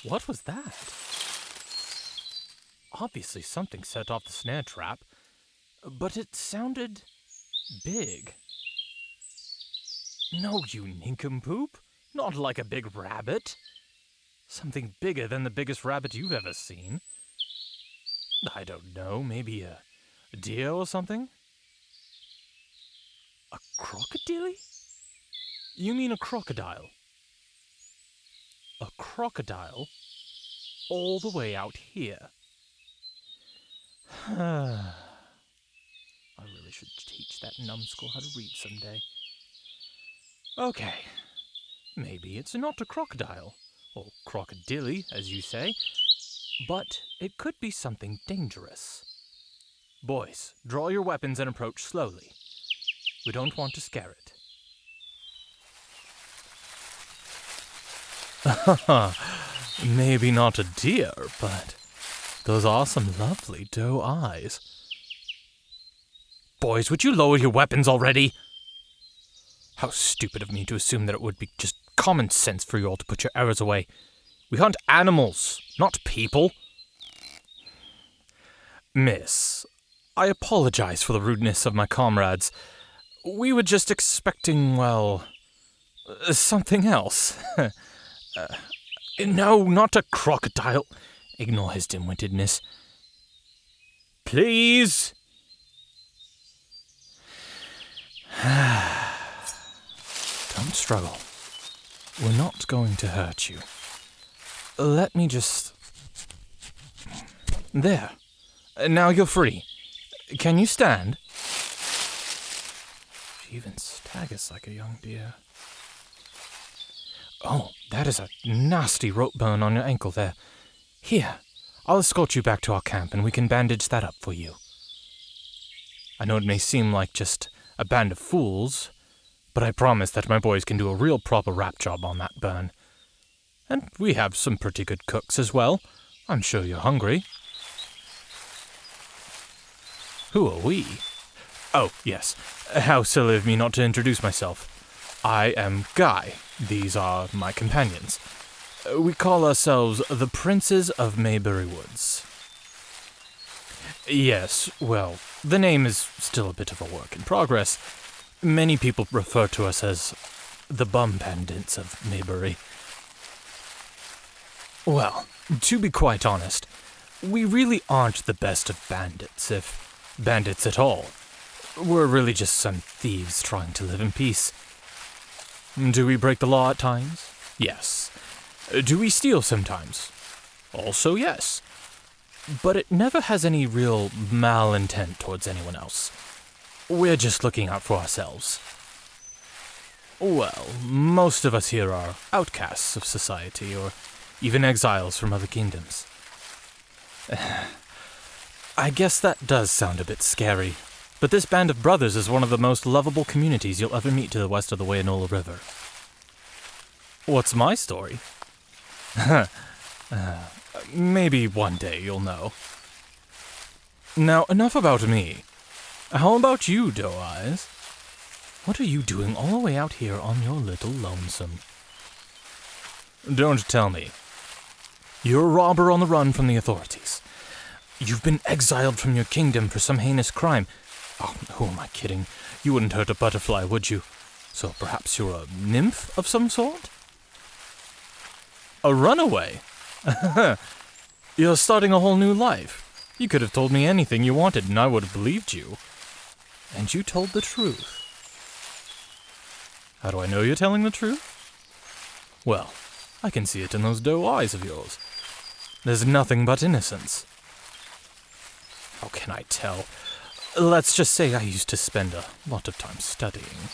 What was that? Obviously something set off the snare trap, but it sounded big. No, you nincompoop. Not like a big rabbit. Something bigger than the biggest rabbit you've ever seen. I don't know, maybe a deer or something? A crocodile? You mean a crocodile? A crocodile? All the way out here? I really should teach that numbskull how to read someday. Okay, maybe it's not a crocodile, or crocodile, as you say, but it could be something dangerous. Boys, draw your weapons and approach slowly. We don't want to scare it. Maybe not a deer, but those are some lovely doe eyes. Boys, would you lower your weapons already? How stupid of me to assume that it would be just common sense for you all to put your arrows away. We hunt animals, not people. Miss, I apologize for the rudeness of my comrades. We were just expecting, well, something else. No, not a crocodile. Ignore his dim-wittedness. Please. Don't struggle. We're not going to hurt you. Let me just... There. Now you're free. Can you stand? She even staggers like a young deer. Oh, that is a nasty rope burn on your ankle there. Here, I'll escort you back to our camp and we can bandage that up for you. I know it may seem like just a band of fools, but I promise that my boys can do a real proper wrap job on that burn. And we have some pretty good cooks as well. I'm sure you're hungry. Who are we? Oh, yes. How silly of me not to introduce myself. I am Guy. These are my companions. We call ourselves the Princes of Maybury Woods. Yes, well, the name is still a bit of a work in progress. Many people refer to us as the bum bandits of Maybury. Well, to be quite honest, we really aren't the best of bandits, if bandits at all. We're really just some thieves trying to live in peace. Do we break the law at times? Yes. Do we steal sometimes? Also yes. But it never has any real malintent towards anyone else. We're just looking out for ourselves. Well, most of us here are outcasts of society, or even exiles from other kingdoms. I guess that does sound a bit scary, but this band of brothers is one of the most lovable communities you'll ever meet to the west of the Wayanola River. What's my story? Maybe one day you'll know. Now, enough about me. How about you, Doe Eyes? What are you doing all the way out here on your little lonesome? Don't tell me. You're a robber on the run from the authorities. You've been exiled from your kingdom for some heinous crime. Oh, who am I kidding? You wouldn't hurt a butterfly, would you? So perhaps you're a nymph of some sort? A runaway? You're starting a whole new life. You could have told me anything you wanted and I would have believed you. And you told the truth. How do I know you're telling the truth? Well, I can see it in those doe eyes of yours. There's nothing but innocence. How can I tell? Let's just say I used to spend a lot of time studying.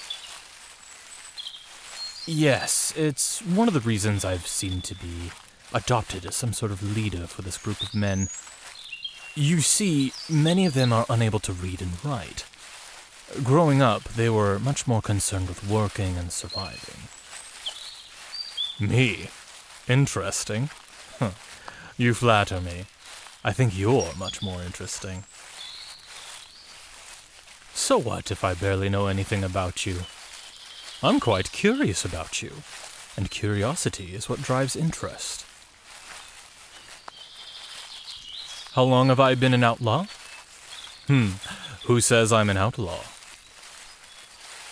Yes, it's one of the reasons I've seemed to be adopted as some sort of leader for this group of men. You see, many of them are unable to read and write. Growing up, they were much more concerned with working and surviving. Me? Interesting? Huh. You flatter me. I think you're much more interesting. So what if I barely know anything about you? I'm quite curious about you, and curiosity is what drives interest. How long have I been an outlaw? Who says I'm an outlaw?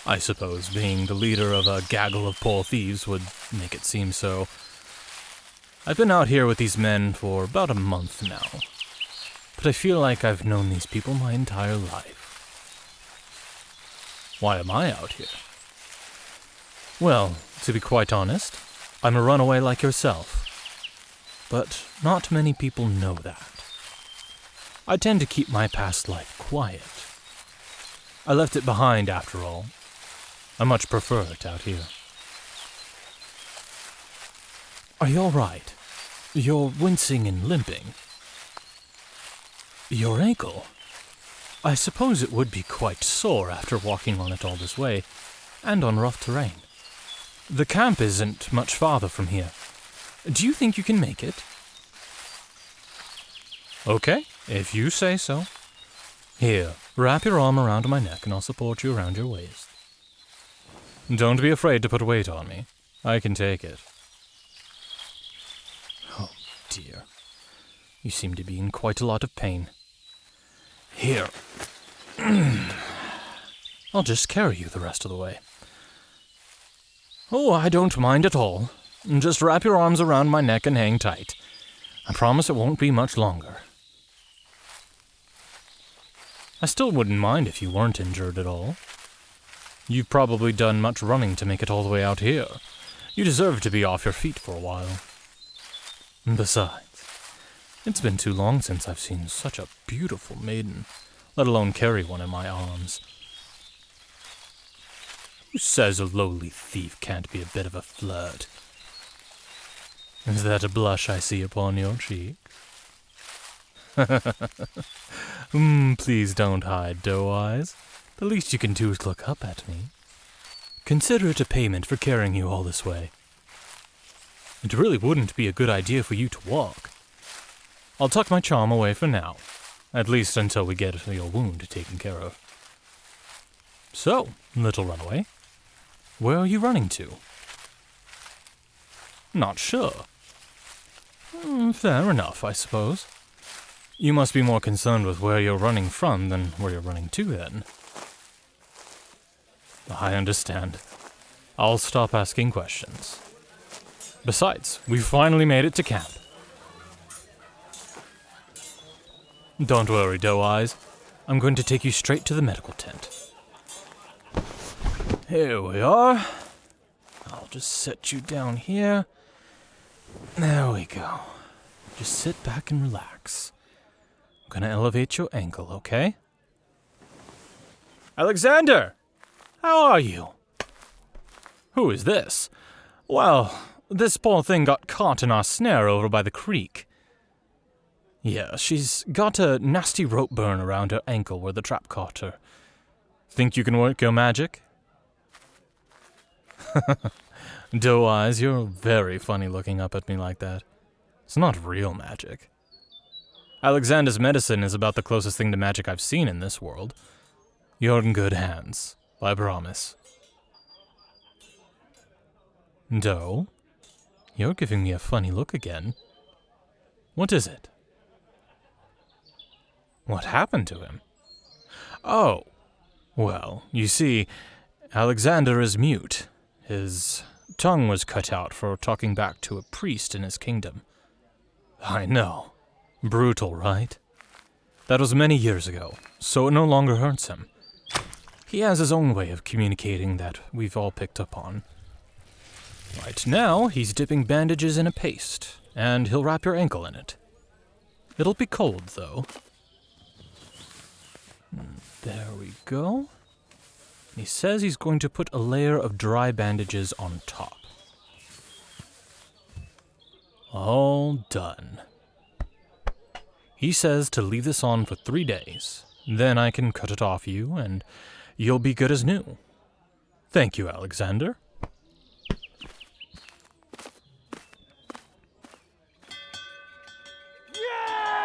I suppose being the leader of a gaggle of poor thieves would make it seem so. I've been out here with these men for about a month now, but I feel like I've known these people my entire life. Why am I out here? Well, to be quite honest, I'm a runaway like yourself. But not many people know that. I tend to keep my past life quiet. I left it behind after all. I much prefer it out here. Are you all right? You're wincing and limping. Your ankle? I suppose it would be quite sore after walking on it all this way, and on rough terrain. The camp isn't much farther from here. Do you think you can make it? Okay, if you say so. Here, wrap your arm around my neck and I'll support you around your waist. Don't be afraid to put weight on me. I can take it. Oh, dear. You seem to be in quite a lot of pain. Here. I'll just carry you the rest of the way. Oh, I don't mind at all. Just wrap your arms around my neck and hang tight. I promise it won't be much longer. I still wouldn't mind if you weren't injured at all. You've probably done much running to make it all the way out here. You deserve to be off your feet for a while. Besides, it's been too long since I've seen such a beautiful maiden, let alone carry one in my arms. Who says a lowly thief can't be a bit of a flirt? Is that a blush I see upon your cheek? Please don't hide, doe eyes. The least you can do is look up at me. Consider it a payment for carrying you all this way. It really wouldn't be a good idea for you to walk. I'll tuck my charm away for now, at least until we get your wound taken care of. So, little runaway, where are you running to? Not sure. Fair enough, I suppose. You must be more concerned with where you're running from than where you're running to, then. I understand. I'll stop asking questions. Besides, we've finally made it to camp. Don't worry, doe eyes. I'm going to take you straight to the medical tent. Here we are. I'll just set you down here. There we go. Just sit back and relax. I'm gonna elevate your ankle, okay? Alexander! How are you? Who is this? Well, this poor thing got caught in our snare over by the creek. Yeah, she's got a nasty rope burn around her ankle where the trap caught her. Think you can work your magic? Doe eyes, you're very funny looking up at me like that. It's not real magic. Alexander's medicine is about the closest thing to magic I've seen in this world. You're in good hands, I promise. Doe, you're giving me a funny look again. What is it? What happened to him? Oh, well, you see, Alexander is mute. His tongue was cut out for talking back to a priest in his kingdom. I know. Brutal, right? That was many years ago, so it no longer hurts him. He has his own way of communicating that we've all picked up on. Right now, he's dipping bandages in a paste, and he'll wrap your ankle in it. It'll be cold, though. There we go. He says he's going to put a layer of dry bandages on top. All done. He says to leave this on for 3 days. Then I can cut it off you, and you'll be good as new. Thank you, Alexander.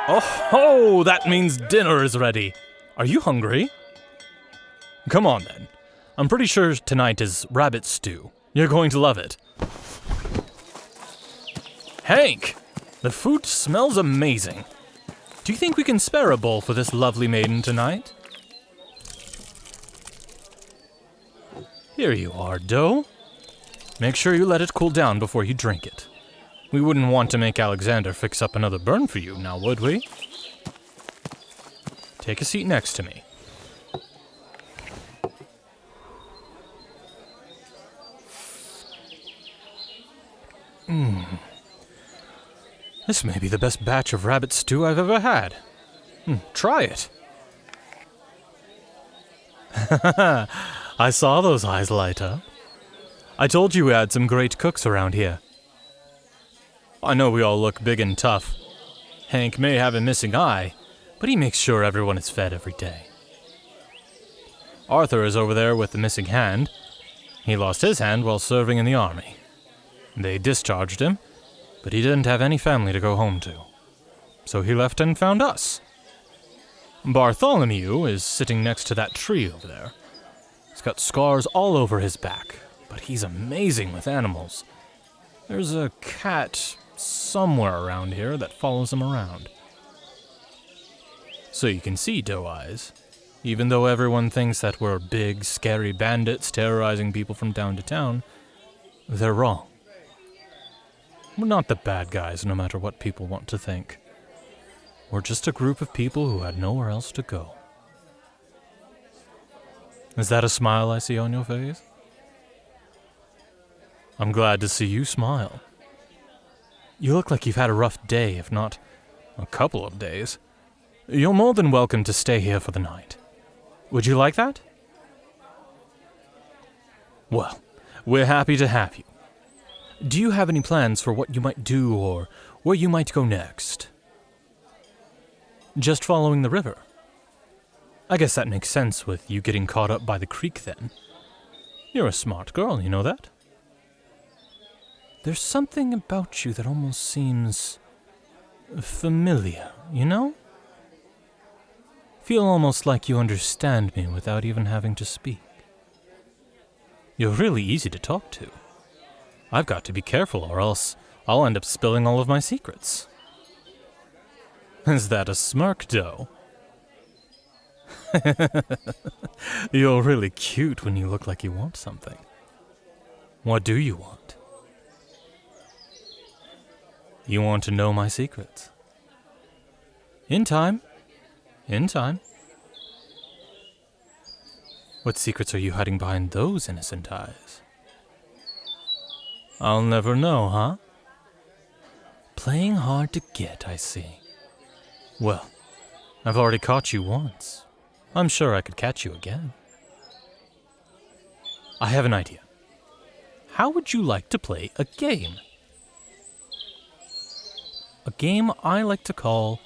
Oh ho! That means dinner is ready. Are you hungry? Come on, then. I'm pretty sure tonight is rabbit stew. You're going to love it. Hank! The food smells amazing. Do you think we can spare a bowl for this lovely maiden tonight? Here you are, dough. Make sure you let it cool down before you drink it. We wouldn't want to make Alexander fix up another burn for you, now would we? Take a seat next to me. This may be the best batch of rabbit stew I've ever had. Try it. I saw those eyes light up. I told you we had some great cooks around here. I know we all look big and tough. Hank may have a missing eye, but he makes sure everyone is fed every day. Arthur is over there with the missing hand. He lost his hand while serving in the army. They discharged him, but he didn't have any family to go home to. So he left and found us. Bartholomew is sitting next to that tree over there. He's got scars all over his back, but he's amazing with animals. There's a cat somewhere around here that follows him around. So you can see, Doe Eyes, even though everyone thinks that we're big, scary bandits terrorizing people from town to town, they're wrong. We're not the bad guys, no matter what people want to think. We're just a group of people who had nowhere else to go. Is that a smile I see on your face? I'm glad to see you smile. You look like you've had a rough day, if not a couple of days. You're more than welcome to stay here for the night. Would you like that? Well, we're happy to have you. Do you have any plans for what you might do or where you might go next? Just following the river. I guess that makes sense with you getting caught up by the creek then. You're a smart girl, you know that? There's something about you that almost seems familiar, you know? Feel almost like you understand me without even having to speak. You're really easy to talk to. I've got to be careful or else I'll end up spilling all of my secrets. Is that a smirk, Doe? You're really cute when you look like you want something. What do you want? You want to know my secrets? In time. In time. What secrets are you hiding behind those innocent eyes? I'll never know, huh? Playing hard to get, I see. Well, I've already caught you once. I'm sure I could catch you again. I have an idea. How would you like to play a game? A game I like to call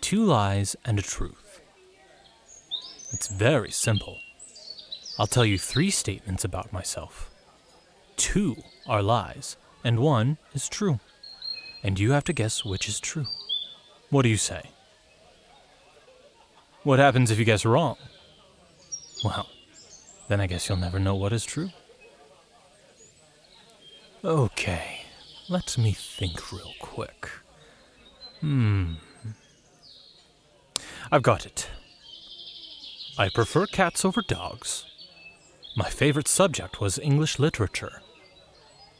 Two Lies and a Truth. It's very simple. I'll tell you 3 statements about myself. 2 are lies, and 1 is true. And you have to guess which is true. What do you say? What happens if you guess wrong? Well, then I guess you'll never know what is true. Okay, let me think real quick. I've got it. I prefer cats over dogs. My favorite subject was English literature.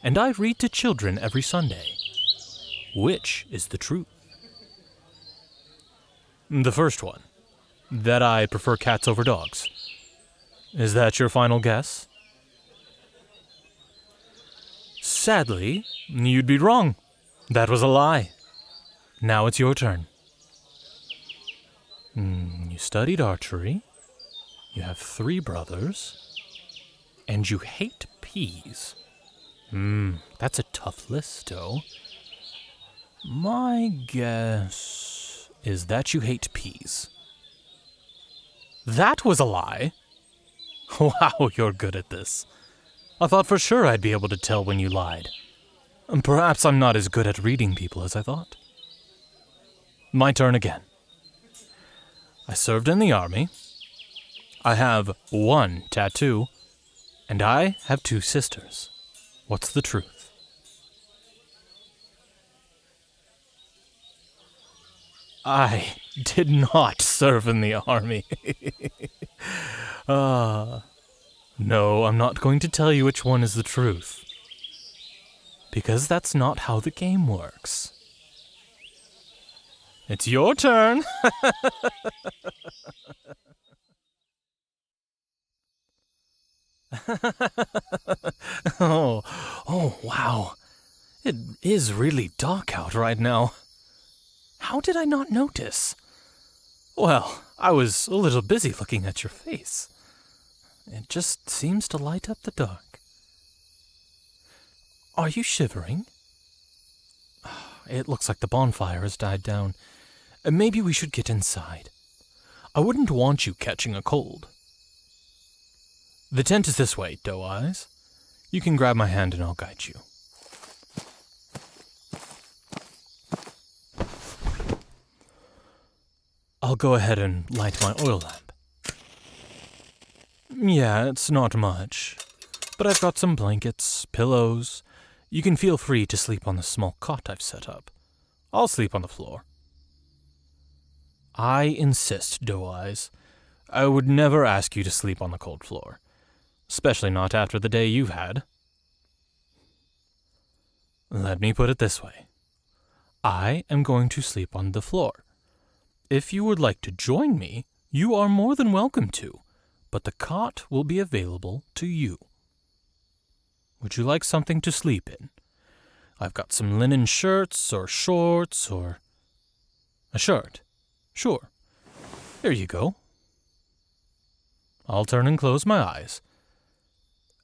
And I read to children every Sunday. Which is the truth? The first one. That I prefer cats over dogs. Is that your final guess? Sadly, you'd be wrong. That was a lie. Now it's your turn. You studied archery. You have 3 brothers. And you hate peas. That's a tough list, though. My guess is that you hate peas. That was a lie. Wow, you're good at this. I thought for sure I'd be able to tell when you lied. Perhaps I'm not as good at reading people as I thought. My turn again. I served in the army. I have 1 tattoo. And I have 2 sisters. What's the truth? I did not serve in the army. No, I'm not going to tell you which one is the truth. Because that's not how the game works. It's your turn. Oh, wow. It is really dark out right now. How did I not notice? Well, I was a little busy looking at your face. It just seems to light up the dark. Are you shivering? It looks like the bonfire has died down. Maybe we should get inside. I wouldn't want you catching a cold. The tent is this way, Doe Eyes. You can grab my hand and I'll guide you. I'll go ahead and light my oil lamp. Yeah, it's not much, but I've got some blankets, pillows. You can feel free to sleep on the small cot I've set up. I'll sleep on the floor. I insist, Doe Eyes. I would never ask you to sleep on the cold floor, especially not after the day you've had. Let me put it this way. I am going to sleep on the floor. If you would like to join me, you are more than welcome to, but the cot will be available to you. Would you like something to sleep in? I've got some linen shirts or shorts or... A shirt. Sure. There you go. I'll turn and close my eyes.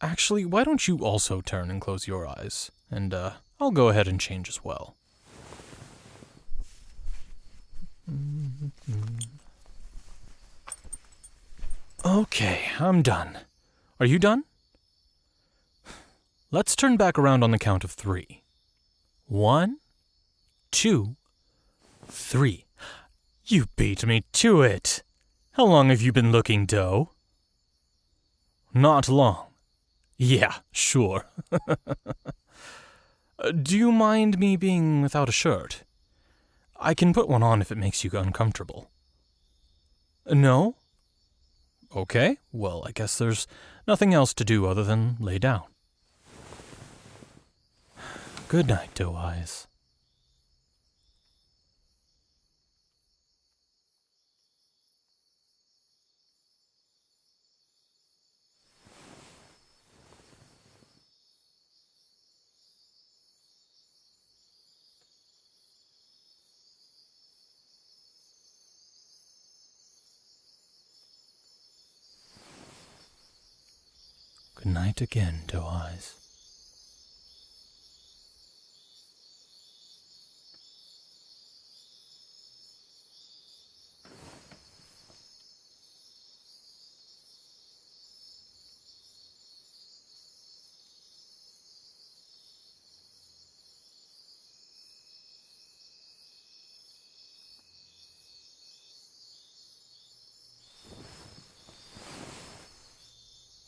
Actually, why don't you also turn and close your eyes? And, I'll go ahead and change as well. Okay, I'm done. Are you done? Let's turn back around on the count of 3. 1, 2, 3. You beat me to it. How long have you been looking, Doe? Not long. Yeah, sure. Do you mind me being without a shirt? I can put one on if it makes you uncomfortable. No? Okay, well, I guess there's nothing else to do other than lay down. Good night, Doe Eyes. Good night again, Doe Eyes.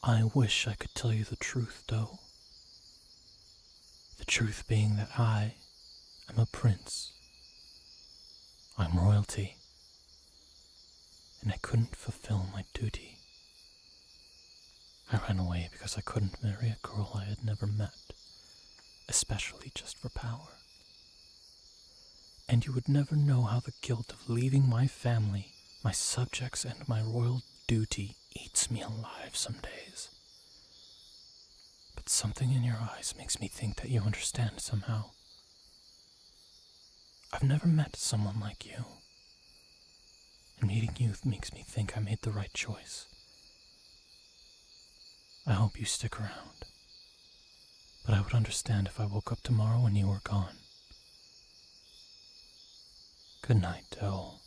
I wish I could tell you the truth, Doe. The truth being that I am a prince. I'm royalty. And I couldn't fulfill my duty. I ran away because I couldn't marry a girl I had never met, especially just for power. And you would never know how the guilt of leaving my family, my subjects, and my royal duty eats me alive some days. But something in your eyes makes me think that you understand somehow. I've never met someone like you. And meeting you makes me think I made the right choice. I hope you stick around. But I would understand if I woke up tomorrow and you were gone. Good night, Doe.